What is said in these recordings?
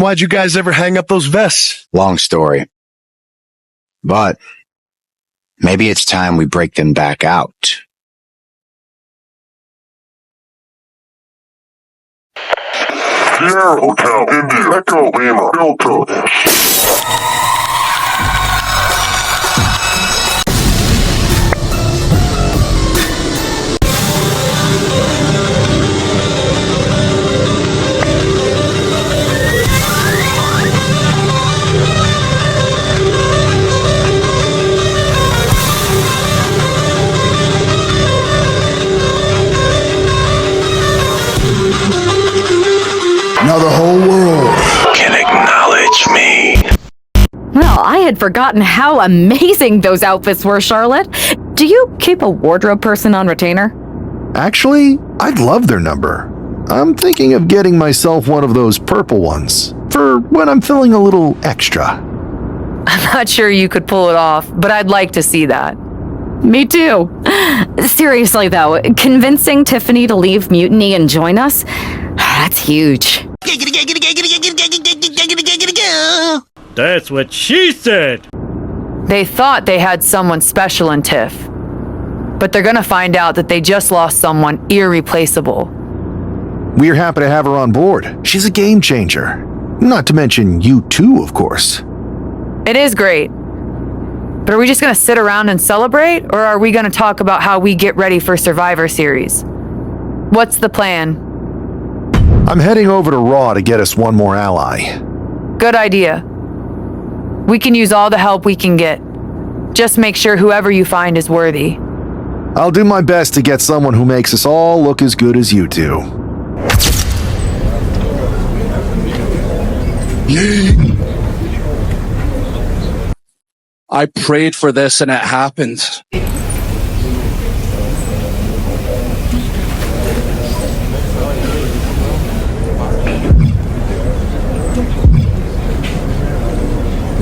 why'd you guys ever hang up those vests? Long story. But maybe it's time we break them back out. Sierra Hotel, India, Echo Lima, Delta. Now the whole world Can acknowledge me. Well, I had forgotten how amazing those outfits were, Charlotte. Do you keep a wardrobe person on retainer? Actually, I'd love their number. I'm thinking of getting myself one of those purple ones for when I'm feeling a little extra. I'm not sure you could pull it off, but I'd like to see that. Me too. Seriously, though, convincing Tiffany to leave Mutiny and join us, that's huge. That's what she said. They thought they had someone special in Tiff, but they're gonna find out that they just lost someone irreplaceable. We're happy to have her on board. She's a game changer. Not to mention you too, of course. It is great. But are we just gonna sit around and celebrate, or are we gonna talk about how we get ready for Survivor Series? What's the plan? I'm heading over to Raw to get us one more ally. Good idea. We can use all the help we can get. Just make sure whoever you find is worthy. I'll do my best to get someone who makes us all look as good as you do. I prayed for this and it happened.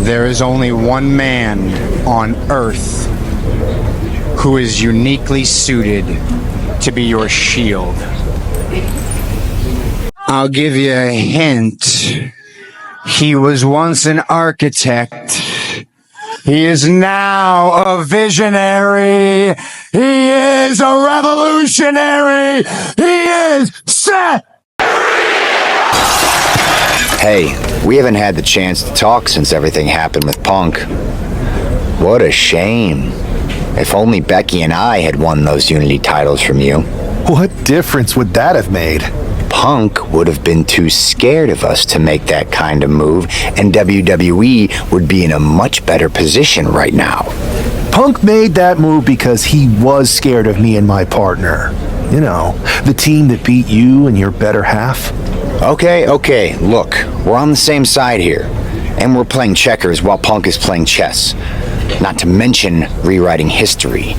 There is only one man on Earth who is uniquely suited to be your shield. I'll give you a hint. He was once an architect. He is now a visionary. He is a revolutionary. He is Seth. Hey, we haven't had the chance to talk since everything happened with Punk. What a shame. If only Becky and I had won those Unity titles from you. What difference would that have made? Punk would have been too scared of us to make that kind of move, and WWE would be in a much better position right now. Punk made that move because he was scared of me and my partner. You know, the team that beat you and your better half. Okay, look, we're on the same side here, and we're playing checkers while Punk is playing chess. Not to mention rewriting history.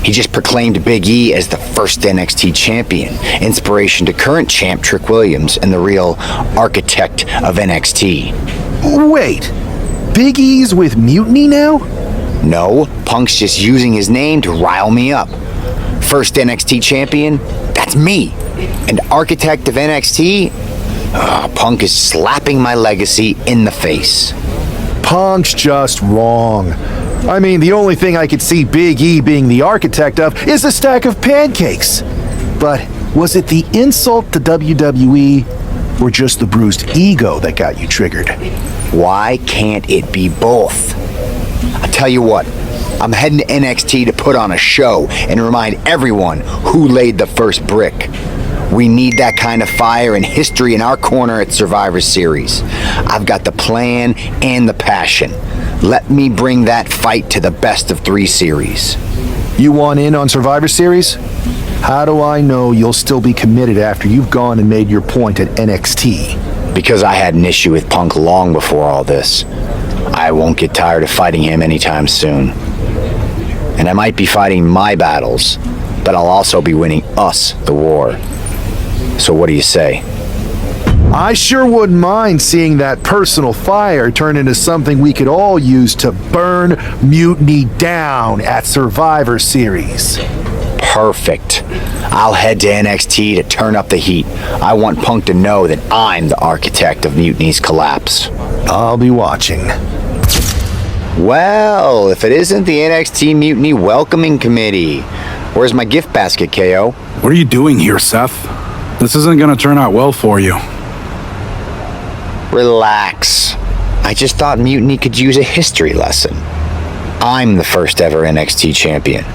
He just proclaimed Big E as the first NXT champion, inspiration to current champ Trick Williams and the real architect of NXT. Wait, Big E's with Mutiny now? No, Punk's just using his name to rile me up. First NXT champion? That's me. And architect of NXT? Punk is slapping my legacy in the face. Punk's just wrong. I mean, the only thing I could see Big E being the architect of is a stack of pancakes. But was it the insult to WWE or just the bruised ego that got you triggered? Why can't it be both? I tell you what, I'm heading to NXT to put on a show and remind everyone who laid the first brick. We need that kind of fire and history in our corner at Survivor Series. I've got the plan and the passion. Let me bring that fight to the best of 3 series. You want in on Survivor Series? How do I know you'll still be committed after you've gone and made your point at NXT? Because I had an issue with Punk long before all this. I won't get tired of fighting him anytime soon. And I might be fighting my battles, but I'll also be winning us the war. So what do you say? I sure wouldn't mind seeing that personal fire turn into something we could all use to burn Mutiny down at Survivor Series. Perfect. I'll head to NXT to turn up the heat. I want Punk to know that I'm the architect of Mutiny's collapse. I'll be watching. Well, if it isn't the NXT Mutiny Welcoming Committee. Where's my gift basket, KO? What are you doing here, Seth? This isn't gonna turn out well for you. Relax. I just thought Mutiny could use a history lesson. I'm the first ever NXT champion.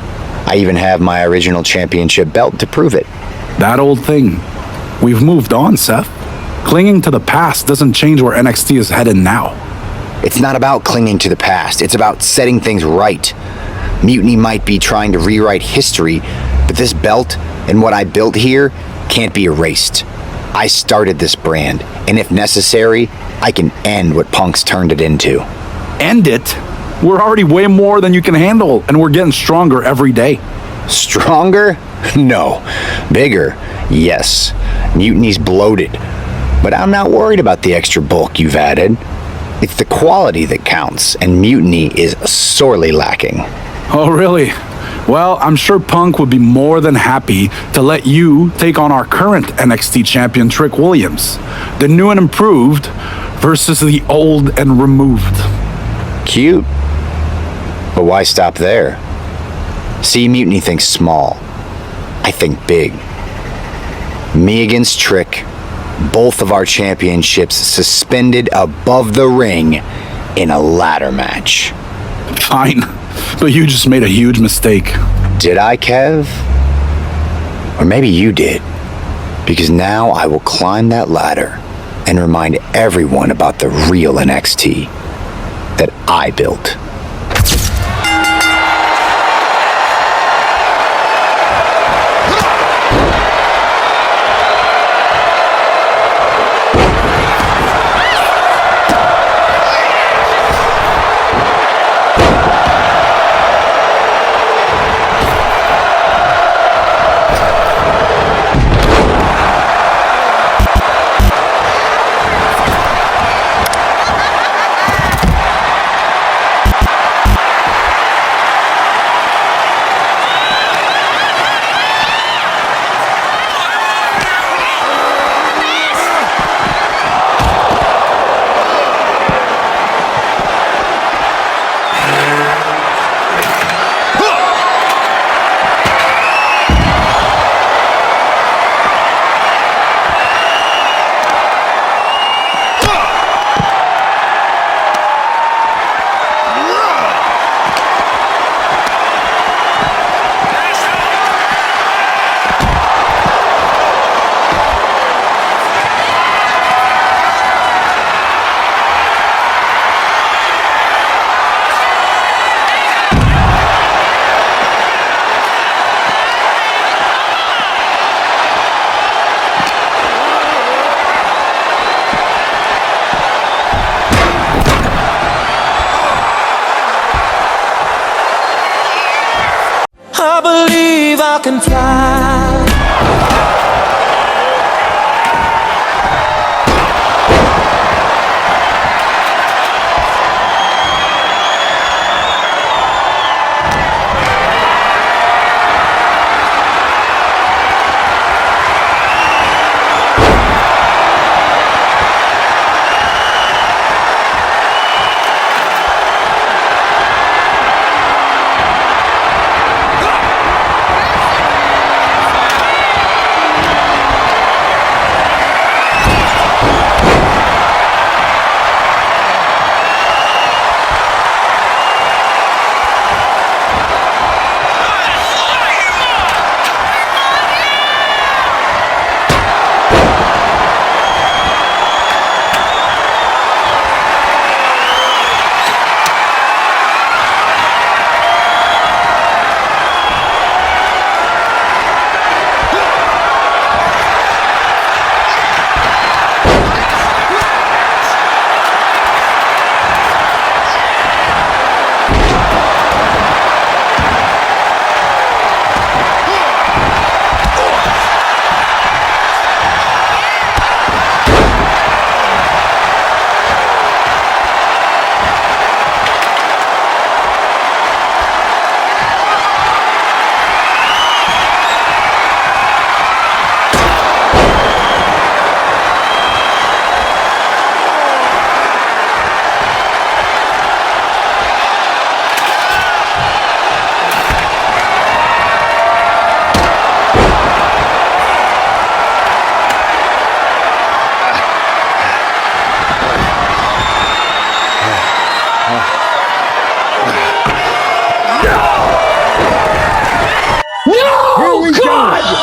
I even have my original championship belt to prove it. That old thing. We've moved on, Seth. Clinging to the past doesn't change where NXT is headed now. It's not about clinging to the past. It's about setting things right. Mutiny might be trying to rewrite history, but this belt and what I built here can't be erased. I started this brand, and if necessary, I can end what Punk's turned it into. End it? We're already way more than you can handle, and we're getting stronger every day. Stronger? No. Bigger? Yes. Mutiny's bloated. But I'm not worried about the extra bulk you've added. It's the quality that counts, and Mutiny is sorely lacking. Oh, really? Well, I'm sure Punk would be more than happy to let you take on our current NXT champion, Trick Williams. The new and improved versus the old and removed. Cute. But why stop there? See, Mutiny thinks small. I think big. Me against Trick. Both of our championships suspended above the ring in a ladder match. Fine, but you just made a huge mistake. Did I, Kev? Or maybe you did. Because now I will climb that ladder and remind everyone about the real NXT that I built. I believe I can fly.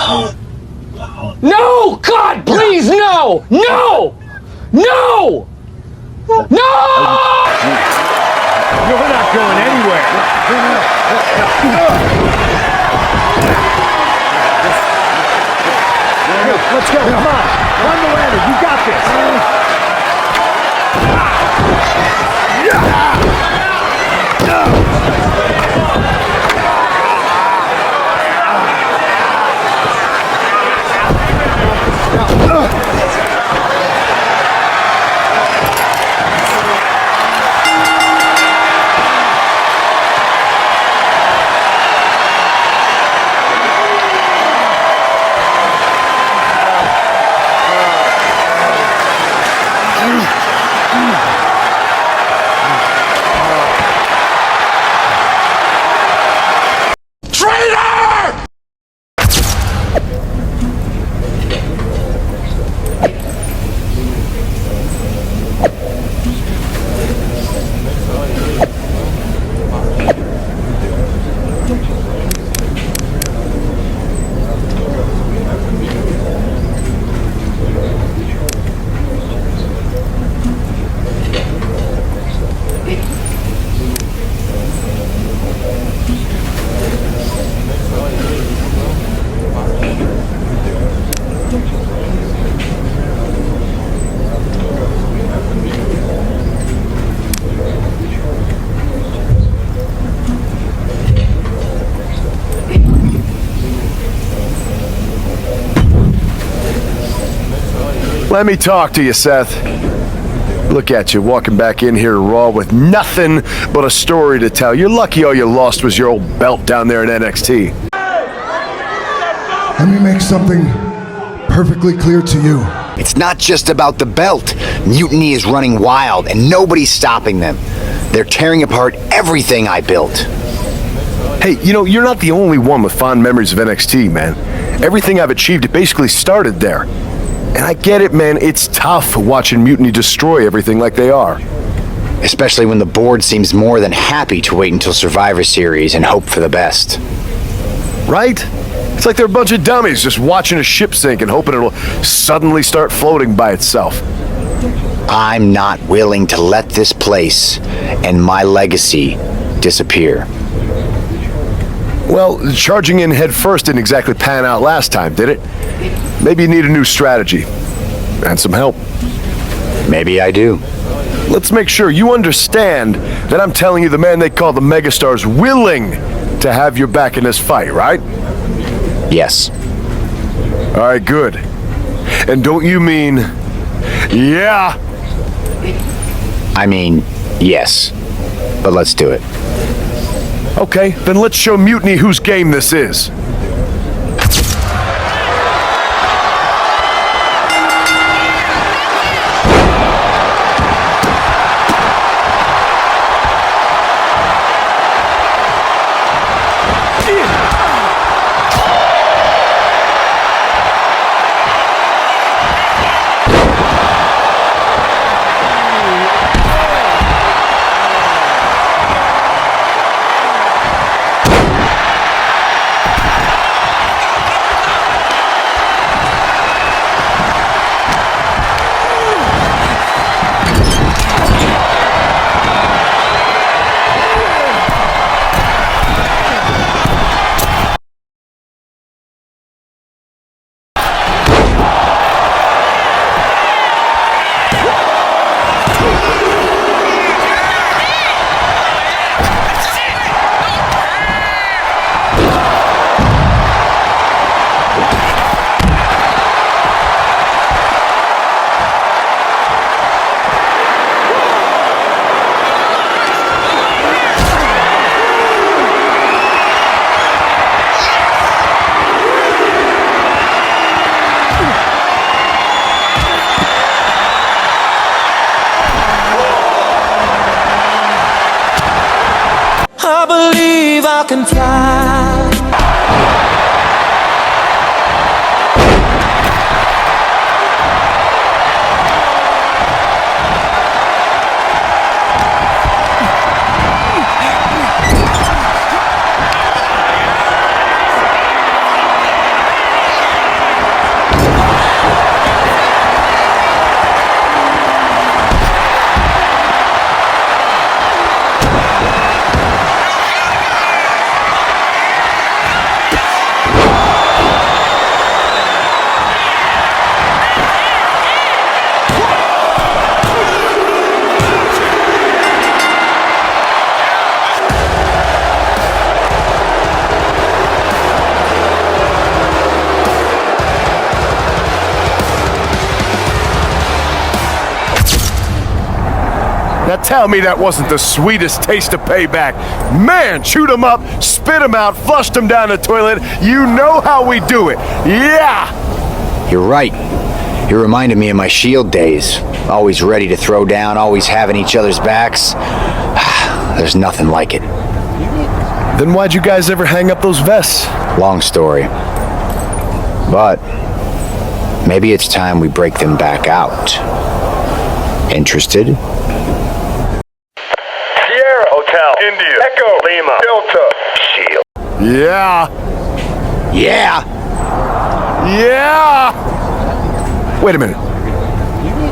No! God, please, no! No! No! No! You're not going anywhere. Let's go. Come on. Run the ladder. You got this. Let me talk to you, Seth. Look at you, walking back in here raw with nothing but a story to tell. You're lucky all you lost was your old belt down there in NXT. Let me make something perfectly clear to you. It's not just about the belt. Mutiny is running wild, and nobody's stopping them. They're tearing apart everything I built. Hey, you know, you're not the only one with fond memories of NXT, man. Everything I've achieved, it basically started there. And I get it, man. It's tough watching Mutiny destroy everything like they are. Especially when the board seems more than happy to wait until Survivor Series and hope for the best. Right? It's like they're a bunch of dummies just watching a ship sink and hoping it'll suddenly start floating by itself. I'm not willing to let this place and my legacy disappear. Well, charging in head first didn't exactly pan out last time, did it? Maybe you need a new strategy. And some help. Maybe I do. Let's make sure you understand that I'm telling you the man they call the Megastar's willing to have your back in this fight, right? Yes. All right, good. And don't you mean, yeah? I mean, yes. But let's do it. Okay, then let's show Mutiny whose game this is. I believe I can fly. Now tell me that wasn't the sweetest taste of payback. Man, chewed him up, spit him out, flushed him down the toilet. You know how we do it. Yeah! You're right. You reminded me of my Shield days. Always ready to throw down, always having each other's backs. There's nothing like it. Then why'd you guys ever hang up those vests? Long story. But maybe it's time we break them back out. Interested? Sierra Hotel, India, Echo, Lima, Delta, Shield. Yeah! Yeah! Yeah! Wait a minute.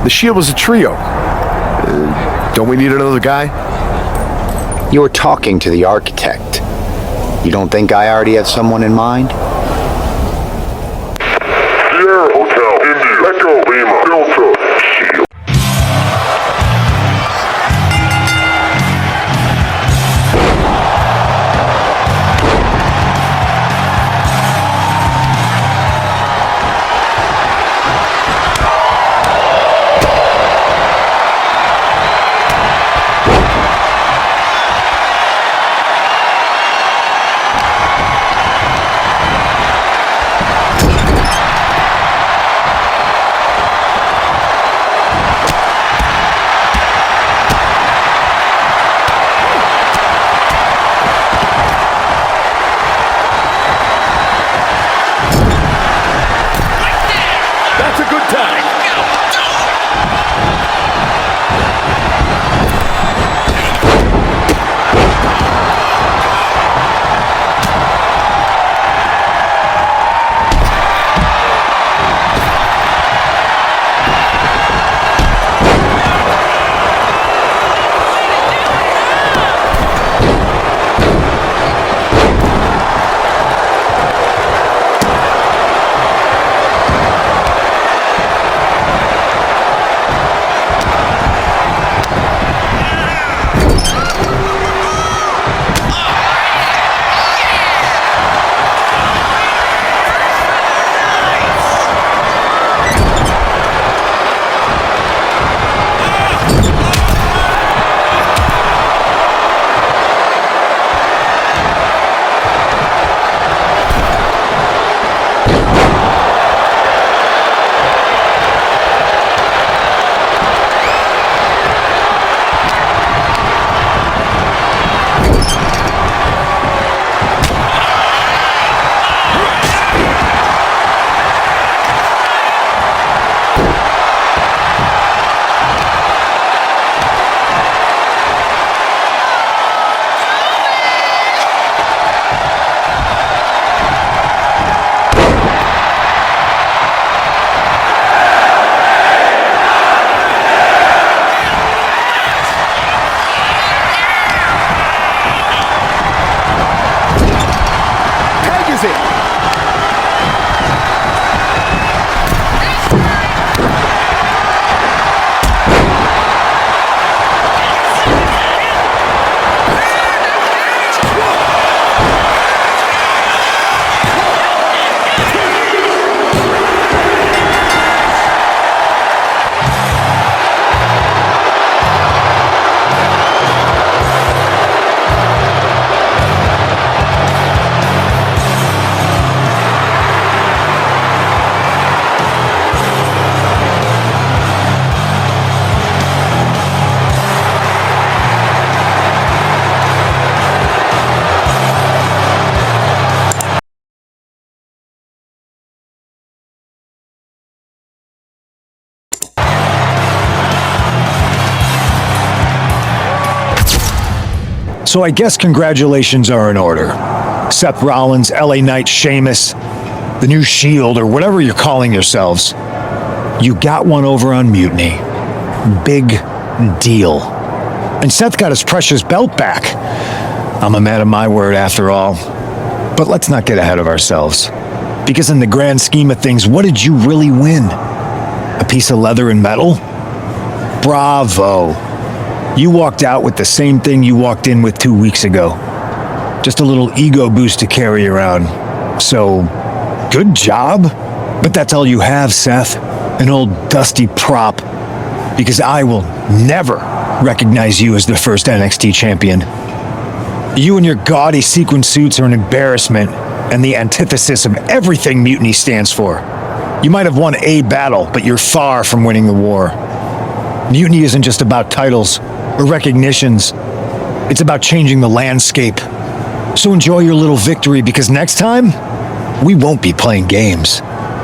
The Shield was a trio. Don't we need another guy? You were talking to the architect. You don't think I already have someone in mind? Sierra Hotel, India, Echo, Lima, Delta, Shield. That's a good time. So I guess congratulations are in order. Seth Rollins, LA Knight, Sheamus, the new Shield, or whatever you're calling yourselves. You got one over on Mutiny. Big deal. And Seth got his precious belt back. I'm a man of my word after all. But let's not get ahead of ourselves. Because in the grand scheme of things, what did you really win? A piece of leather and metal? Bravo. You walked out with the same thing you walked in with 2 weeks ago. Just a little ego boost to carry around. So, good job. But that's all you have, Seth. An old dusty prop. Because I will never recognize you as the first NXT champion. You and your gaudy sequin suits are an embarrassment and the antithesis of everything Mutiny stands for. You might have won a battle, but you're far from winning the war. Mutiny isn't just about titles or recognitions. It's about changing the landscape. So enjoy your little victory, because next time, we won't be playing games.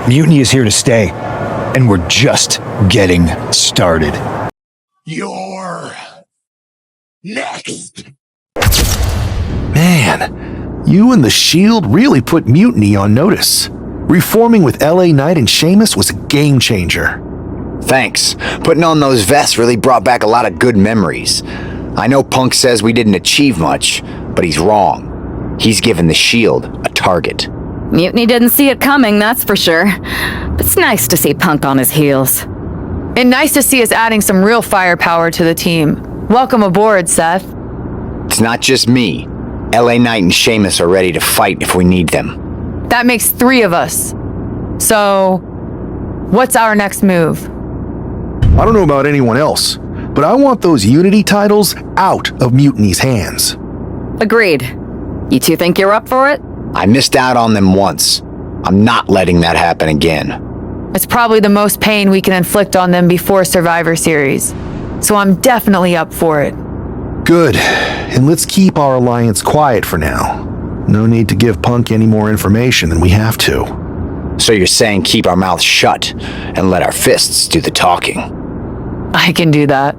Mutiny is here to stay, and we're just getting started. You're next. Man, you and the Shield really put Mutiny on notice. Reforming with LA Knight and Sheamus was a game changer. Thanks. Putting on those vests really brought back a lot of good memories. I know Punk says we didn't achieve much, but he's wrong. He's given the Shield a target. Mutiny didn't see it coming, that's for sure. But it's nice to see Punk on his heels. And nice to see us adding some real firepower to the team. Welcome aboard, Seth. It's not just me. LA Knight and Sheamus are ready to fight if we need them. That makes 3 of us. So, what's our next move? I don't know about anyone else, but I want those Unity titles out of Mutiny's hands. Agreed. You two think you're up for it? I missed out on them once. I'm not letting that happen again. It's probably the most pain we can inflict on them before Survivor Series. So I'm definitely up for it. Good. And let's keep our alliance quiet for now. No need to give Punk any more information than we have to. So you're saying keep our mouths shut and let our fists do the talking? I can do that.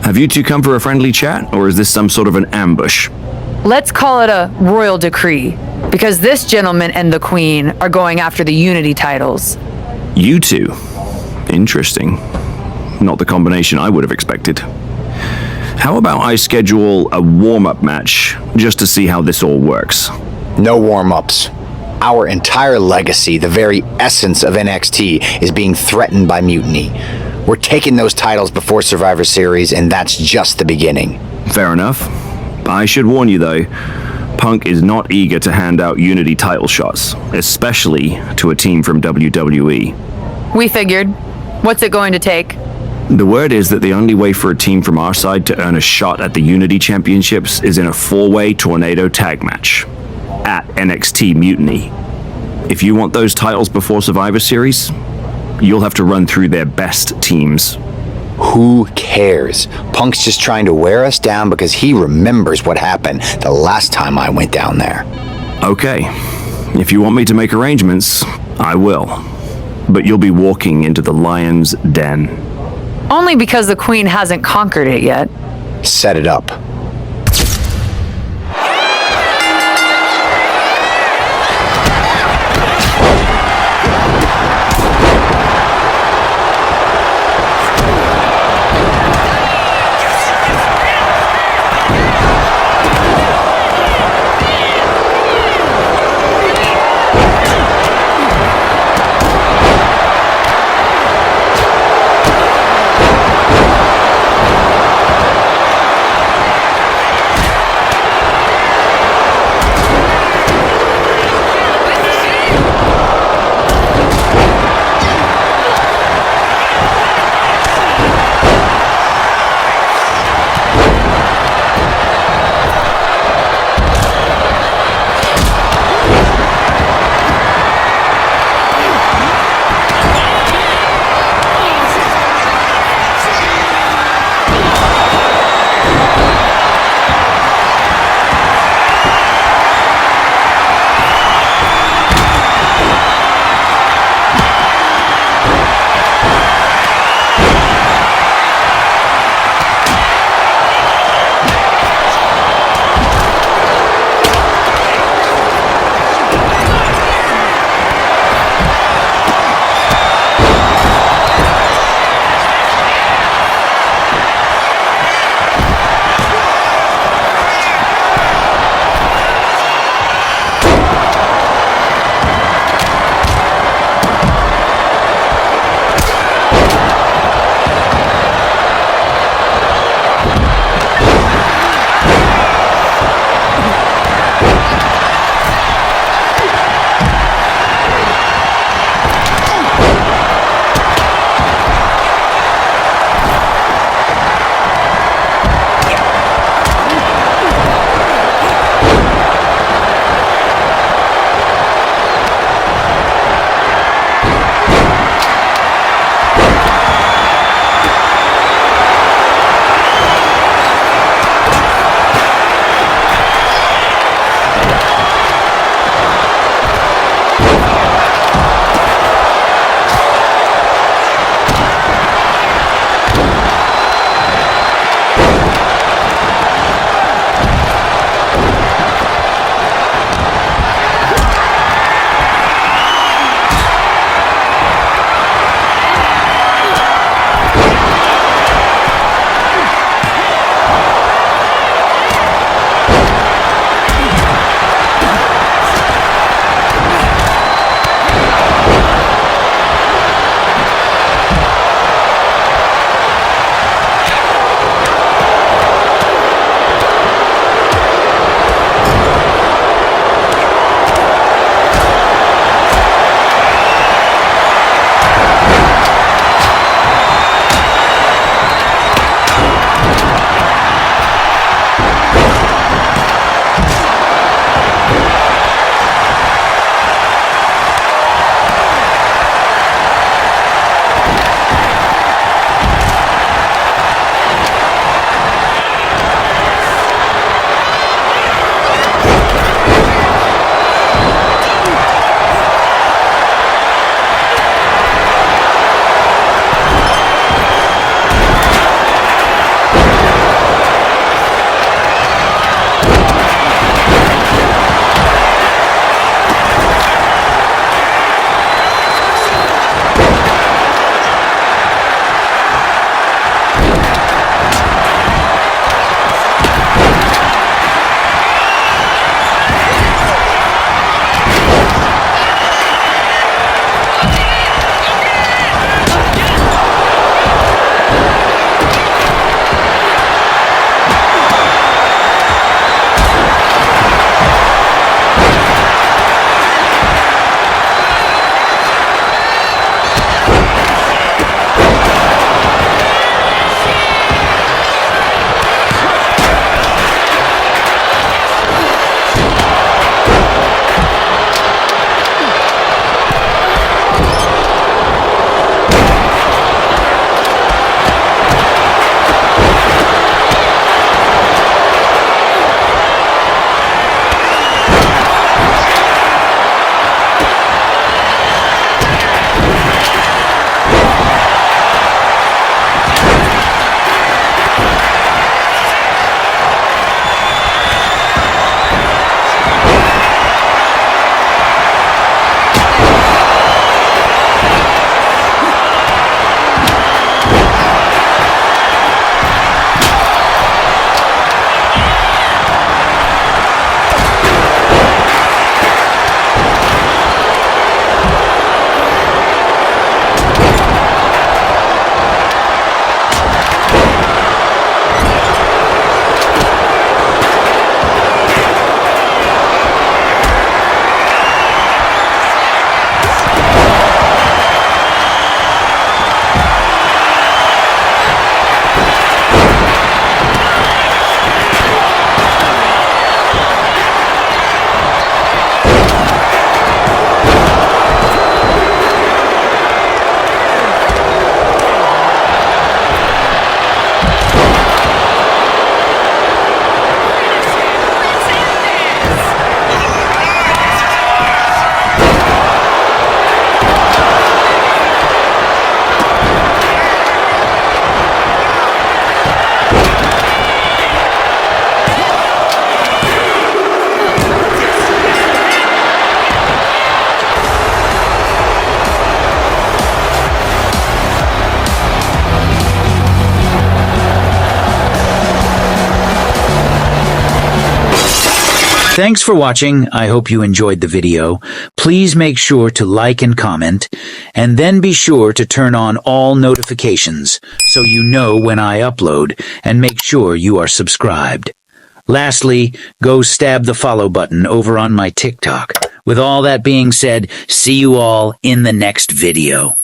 Have you two come for a friendly chat, or is this some sort of an ambush? Let's call it a royal decree, because this gentleman and the Queen are going after the Unity titles. You two? Interesting. Not the combination I would have expected. How about I schedule a warm-up match, just to see how this all works? No warm-ups. Our entire legacy, the very essence of NXT, is being threatened by Mutiny. We're taking those titles before Survivor Series, and that's just the beginning. Fair enough. I should warn you though, Punk is not eager to hand out Unity title shots, especially to a team from WWE. We figured. What's it going to take? The word is that the only way for a team from our side to earn a shot at the Unity Championships is in a 4-way tornado tag match at NXT Mutiny. If you want those titles before Survivor Series, you'll have to run through their best teams. Who cares? Punk's just trying to wear us down because he remembers what happened the last time I went down there. Okay. If you want me to make arrangements, I will. But you'll be walking into the lion's den. Only because the Queen hasn't conquered it yet. Set it up. Thanks for watching. I hope you enjoyed the video. Please make sure to like and comment, and then be sure to turn on all notifications so you know when I upload, and make sure you are subscribed. Lastly, go stab the follow button over on my TikTok. With all that being said, see you all in the next video.